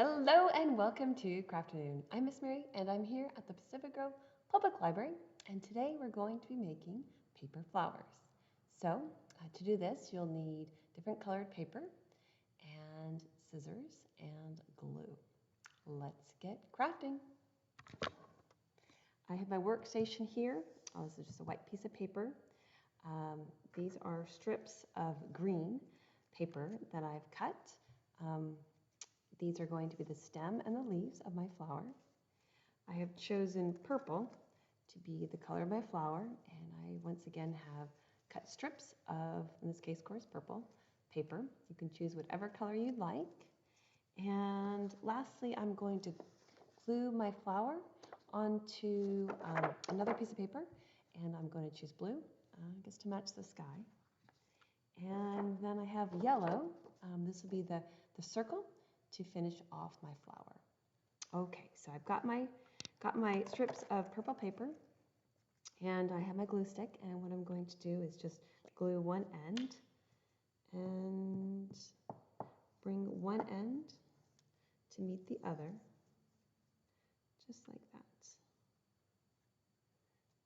Hello and welcome to Crafternoon. I'm Miss Mary and I'm here at the Pacific Grove Public Library, and today we're going to be making paper flowers. So to do this you'll need different colored paper and scissors and glue. Let's get crafting. I have my workstation here. This is just a white piece of paper. These are strips of green paper that I've cut. These are going to be the stem and the leaves of my flower. I have chosen purple to be the color of my flower, and I once again have cut strips of, in this case, of course, purple paper. You can choose whatever color you'd like. And lastly, I'm going to glue my flower onto another piece of paper, and I'm going to choose blue, I guess to match the sky. And then I have yellow. This will be the circle to finish off my flower. Okay, so I've got my strips of purple paper, and I have my glue stick, and what I'm going to do is just glue one end and bring one end to meet the other, just like that.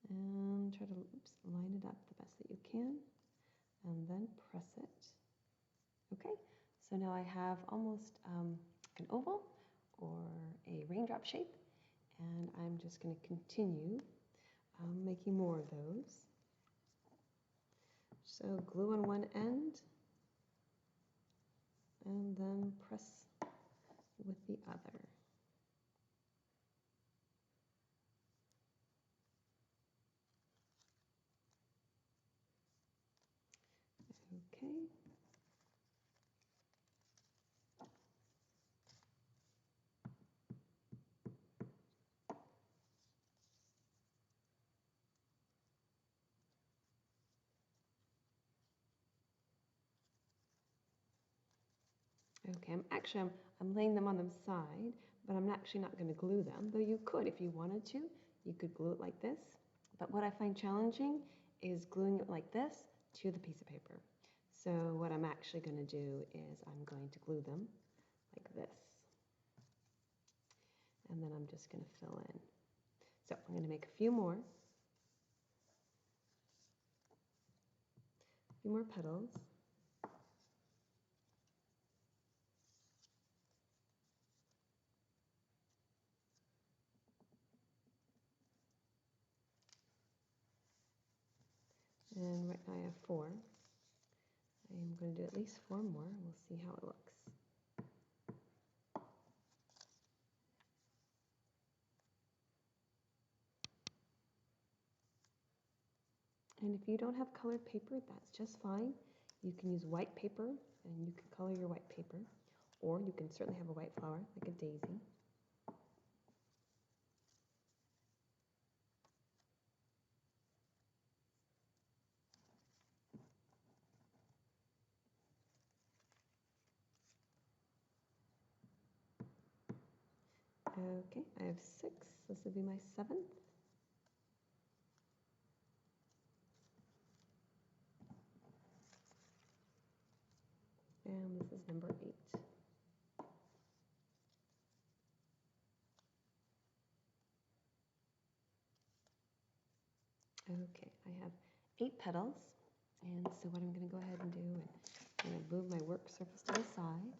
And try to line it up the best that you can, and then press it. Okay, so now I have almost like an oval or a raindrop shape, and I'm just going to continue making more of those. So glue on one end and then press with the other. Okay. Okay, I'm laying them on the side, but I'm actually not going to glue them, though you could if you wanted to. You could glue it like this, but what I find challenging is gluing it like this to the piece of paper. So what I'm actually going to do is I'm going to glue them like this, and then I'm just going to fill in. So I'm going to make a few more petals. And right now I have 4. I am going to do at least 4 more. We'll see how it looks. And if you don't have colored paper, that's just fine. You can use white paper, and you can color your white paper. Or you can certainly have a white flower, like a daisy. Okay, I have 6. This will be my 7th. And this is number 8. Okay, I have 8 petals. And so what I'm going to go ahead and do, I'm going to move my work surface to the side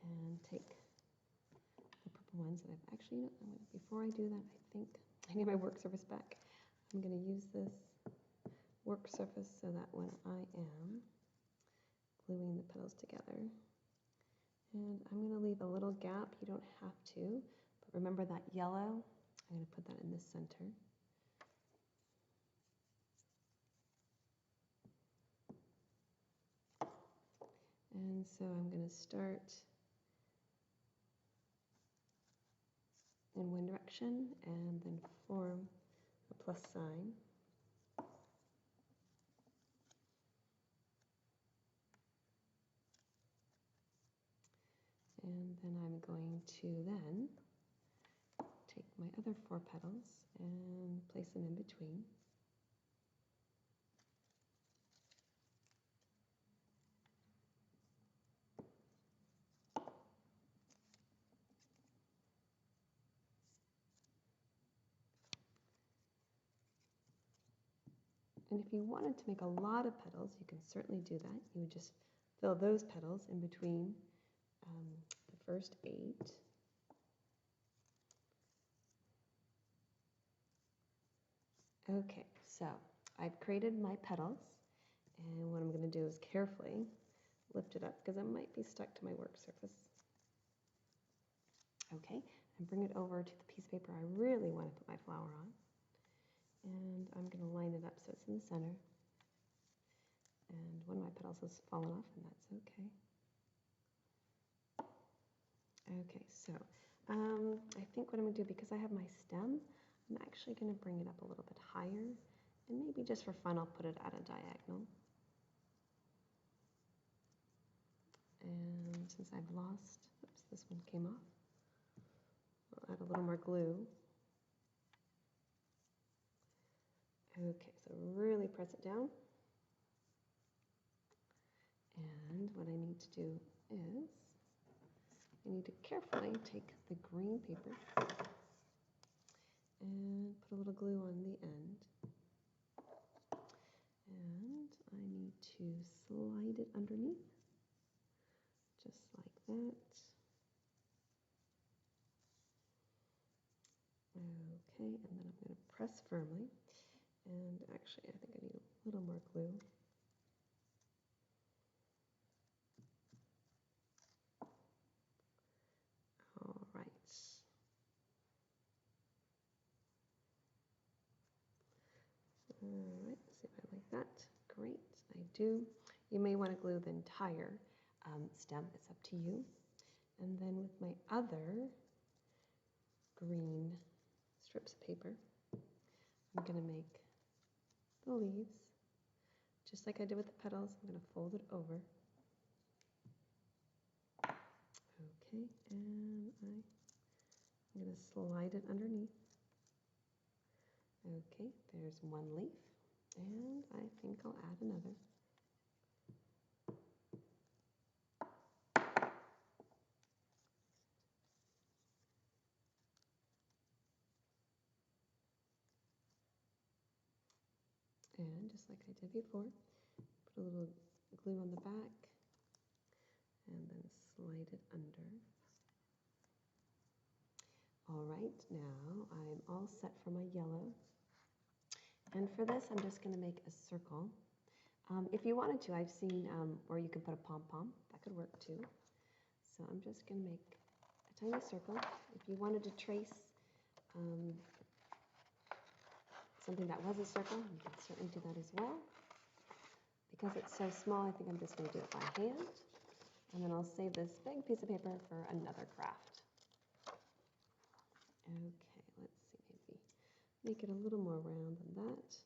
and take the purple ones that I've actually, before I do that, I think I need my work surface back. I'm going to use this work surface so that when I am gluing the petals together, and I'm going to leave a little gap. You don't have to, but remember that yellow, I'm going to put that in the center. And so I'm going to start in one direction and then form a plus sign. And then I'm going to then take my other 4 petals and place them in between. And if you wanted to make a lot of petals, you can certainly do that. You would just fill those petals in between the first 8. Okay, so I've created my petals, and what I'm going to do is carefully lift it up because it might be stuck to my work surface. Okay, and bring it over to the piece of paper I really want to put my flower on. And I'm going to line it up so it's in the center. And one of my petals has fallen off, and that's okay. Okay, so I think what I'm going to do, because I have my stem, I'm actually going to bring it up a little bit higher, and maybe just for fun, I'll put it at a diagonal. And since I've lost, oops, this one came off, I'll add a little more glue. Okay, so really press it down. And what I need to do is, I need to carefully take the green paper and put a little glue on the end. And I need to slide it underneath, just like that. Okay, and then I'm going to press firmly. And actually, I think I need a little more glue. All right. All right, see if I like that. Great, I do. You may want to glue the entire stem. It's up to you. And then with my other green strips of paper, I'm going to make the leaves. Just like I did with the petals, I'm going to fold it over. Okay, and I'm going to slide it underneath. Okay, there's one leaf, and I think I'll add another. And just like I did before, put a little glue on the back, and then slide it under. All right, now I'm all set for my yellow. And for this, I'm just going to make a circle. If you wanted to, I've seen where you can put a pom-pom. That could work too. So I'm just going to make a tiny circle. If you wanted to trace something that was a circle, you can certainly do that as well. Because it's so small, I think I'm just going to do it by hand. And then I'll save this big piece of paper for another craft. Okay, let's see, maybe make it a little more round than that.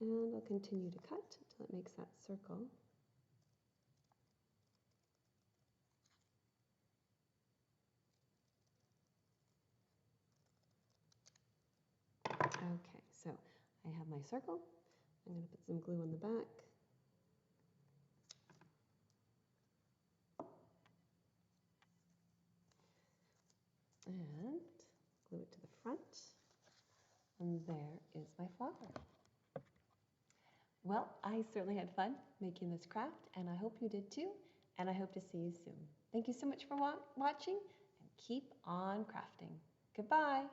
And I'll continue to cut until it makes that circle. Okay, so I have my circle. I'm going to put some glue on the back. And glue it to the front. And there is my flower. Well, I certainly had fun making this craft, and I hope you did too, and I hope to see you soon. Thank you so much for watching, and keep on crafting. Goodbye.